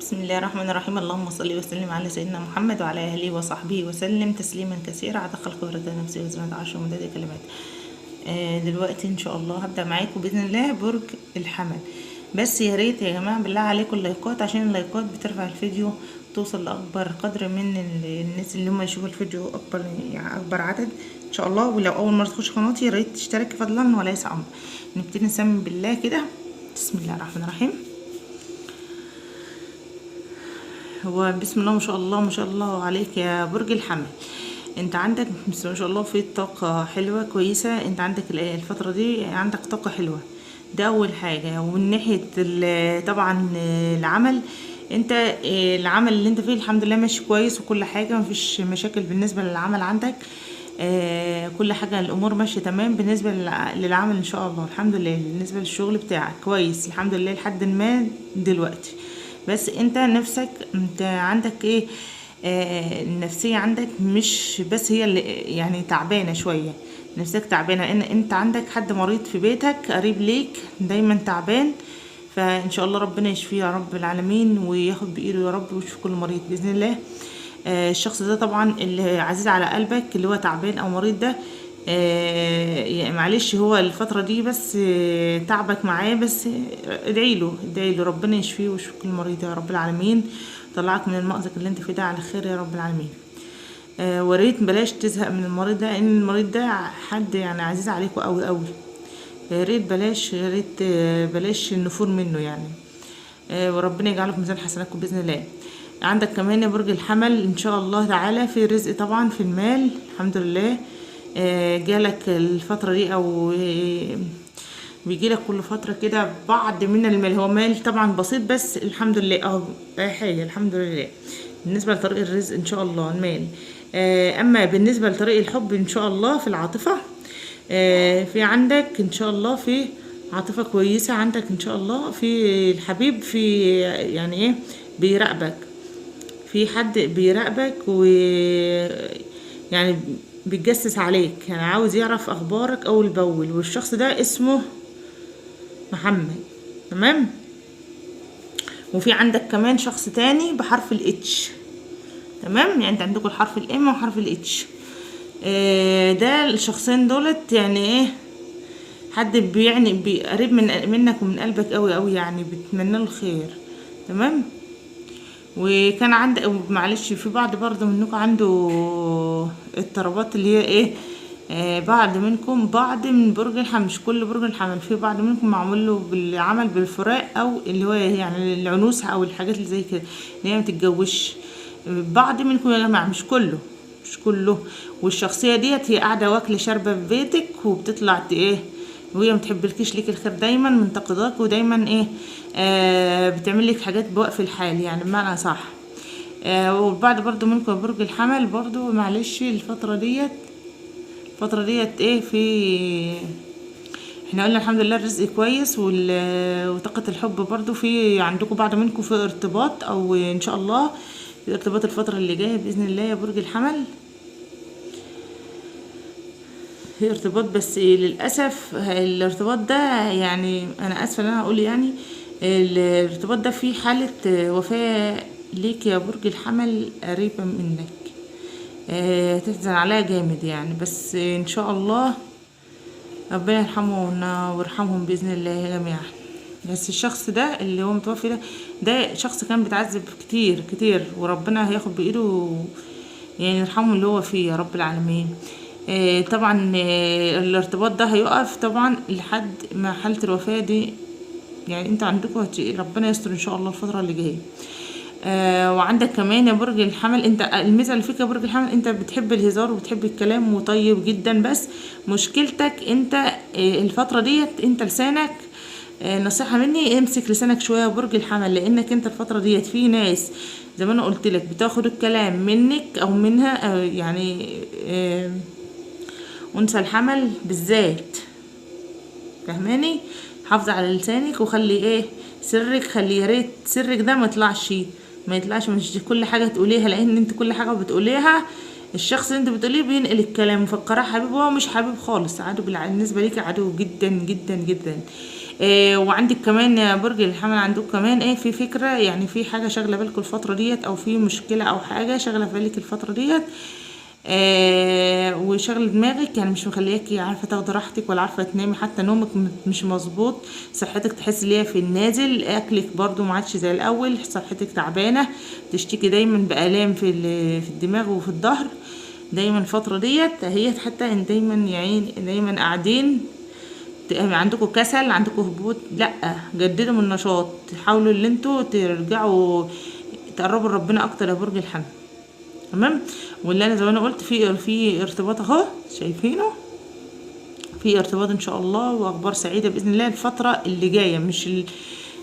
بسم الله الرحمن الرحيم. اللهم صل وسلم على سيدنا محمد وعلى اله وصحبه وسلم تسليما كثيرا عدد خلق ورد نفسي وزنة عرش ومداد كلمات. دلوقتي ان شاء الله هبدا معاكم باذن الله برج الحمل. بس يا ريت يا جماعه بالله عليكم اللايكات، عشان اللايكات بترفع الفيديو توصل لاكبر قدر من الناس اللي هم يشوفوا الفيديو، اكبر عدد ان شاء الله. ولو اول مره تخش قناتي يا ريت تشترك فضلا وليس امر. نبتدي نسمي بالله كده. بسم الله الرحمن الرحيم. هو بسم الله ما شاء الله ما شاء الله عليك يا برج الحمل. انت عندك بسم الله ما شاء الله في طاقة حلوة كويسة. انت عندك الفترة دي عندك طاقة حلوة، ده اول حاجة. ومن ناحية طبعا العمل، انت العمل اللي انت فيه الحمد لله ماشي كويس وكل حاجة، مفيش مشاكل بالنسبة للعمل عندك. كل حاجة الامور ماشية تمام بالنسبة للعمل ان شاء الله. الحمد لله بالنسبة للشغل بتاعك كويس الحمد لله لحد ما دلوقتي. بس انت نفسك انت عندك ايه؟ النفسية عندك مش بس هي اللي يعني تعبانة شوية، نفسك تعبانة ان انت عندك حد مريض في بيتك قريب ليك دايما تعبان، فان شاء الله ربنا يشفيه يا رب العالمين وياخد بايده يا رب ويشفي كل مريض باذن الله. الشخص ده طبعا اللي عزيز على قلبك اللي هو تعبان او مريض ده، يعني معلش هو الفترة دي بس تعبك معاه، بس ادعيله ربنا يشفيه ويشفي كل مريض يا رب العالمين، طلعك من المأزق اللي انت فيه ده على خير يا رب العالمين. وريت بلاش تزهق من المريض ده، ان المريض ده حد يعني عزيز عليكوا قوي قوي. يا ريت بلاش النفور منه يعني. وربنا يجعله في ميزان حسناتكم باذن الله. عندك كمان يا برج الحمل ان شاء الله تعالى في رزق طبعا في المال الحمد لله. جالك الفترة دي او بيجيلك كل فترة كده بعض من المال، هو مال طبعا بسيط بس الحمد لله اهو اي حاجة الحمد لله. بالنسبة لطريق الرزق ان شاء الله المال. اما بالنسبة لطريق الحب ان شاء الله في العاطفة، في عندك ان شاء الله في عاطفة كويسة عندك ان شاء الله. في الحبيب في يعني ايه بيراقبك، في حد بيراقبك و يعني بيتجسس عليك، يعني عاوز يعرف اخبارك اول باول، والشخص ده اسمه محمد تمام. وفي عندك كمان شخص تاني بحرف الاتش تمام، يعني انت عندكم الحرف الام وحرف الاتش. ده الشخصين دولت يعني ايه حد يعني قريب منك ومن قلبك قوي قوي، يعني بتمنى له الخير تمام. وكان عندك معلش في بعض برضه منكم عنده اضطرابات اللي هي ايه، بعض من برج الحمل، مش كل برج الحمل، في بعض منكم معمول له بالعمل بالفراق او اللي هو يعني العنوسه او الحاجات اللي زي كده اللي هي ما تتجوزش. بعض منكم يا جماعه مش كله. والشخصيه ديت هي قاعده واكله شاربه في بيتك وبتطلع ايه وهي متحبلكيش ليك الخير، دايما منتقداك ودايما ايه بتعمل لك حاجات بوقف الحال يعني بمعنى صح. والبعض برضو منكم برج الحمل برضو معلش الفترة ديت ايه في احنا قلنا الحمد لله الرزق كويس وطاقة الحب برضو في عندكم بعض منكم في ارتباط او ان شاء الله في ارتباط الفترة اللي جاية بإذن الله يا برج الحمل. في ارتباط بس للأسف الارتباط ده يعني أنا آسفة إن أنا أقول يعني الارتباط ده فيه حالة وفاة ليك يا برج الحمل قريبة منك. تحزن عليها جامد يعني، بس إن شاء الله ربنا يرحمه ويرحمهم بإذن الله جميعا. بس الشخص ده اللي هو متوفي ده شخص كان بيتعذب كتير كتير، وربنا هياخد بإيده يعني يرحمه اللي هو فيه يا رب العالمين. طبعا الارتباط ده هيقف طبعا لحد ما حالة الوفاة دي، يعني انت عندكم ربنا يستر ان شاء الله الفترة اللي جاية. وعندك كمان يا برج الحمل انت الميزة اللي فيك يا برج الحمل انت بتحب الهزار وبتحب الكلام وطيب جدا، بس مشكلتك انت الفترة ديت انت لسانك، نصيحة مني امسك لسانك شوية يا برج الحمل، لانك انت الفترة ديت في ناس زي ما انا قلت لك بتاخد الكلام منك او منها يعني انثى الحمل بالذات فهماني. حافظي على لسانك وخلي ايه سرك، خلي يا ريت سرك ده ما يطلعش مش كل حاجه تقوليها، لان انت كل حاجه بتقوليها الشخص اللي انت بتقوليه بينقل الكلام مفكراه حبيب، هو مش حبيب خالص، عدو بالنسبه ليكي عدو جدا جدا جدا. وعندك كمان يا برج الحمل، عندك كمان ايه في فكرة، يعني في حاجة شاغلة بالكم الفترة ديت، او في مشكلة او حاجة شاغلة في بالك الفترة ديت، وشغل دماغك، يعني مش مخلياكي عارفه تاخدي راحتك ولا عارفه تنامي، حتى نومك مش مظبوط، صحتك تحس ان هي في النازل، اكلك برضو ما عادش زي الاول، صحتك تعبانه، تشتكي دايما بالام في الدماغ وفي الظهر دايما الفتره ديت هي، حتى ان دايما يعني دايما قاعدين عندكم كسل، عندكم هبوط، لا جددوا من النشاط، حاولوا ان انتوا ترجعوا تقربوا لربنا اكتر يا برج الحمل. تمام. واللي انا زي ما انا قلت في ارتباط اهو، شايفينه في ارتباط ان شاء الله، واخبار سعيده باذن الله الفتره اللي جايه، مش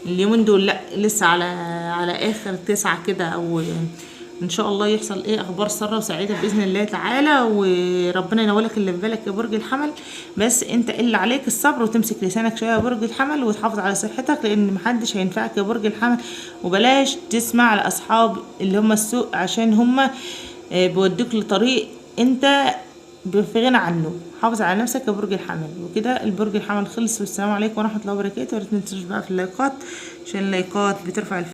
اليومين دول، لا لسه على اخر 9 كده، او ان شاء الله يحصل ايه اخبار ساره وسعيده باذن الله تعالى، وربنا ينولك اللي في بالك يا برج الحمل. بس انت اللي عليك الصبر، وتمسك لسانك شويه يا برج الحمل، وتحافظ على صحتك، لان محدش هينفعك يا برج الحمل، وبلاش تسمع لاصحاب اللي هم السوء، عشان هم بيودوك لطريق انت في غنى عنه. حافظ على نفسك يا برج الحمل. وكده البرج الحمل خلص، والسلام عليكم ورحمه الله وبركاته. يا ريت متنسوش بقى في اللايكات، عشان اللايكات بترفع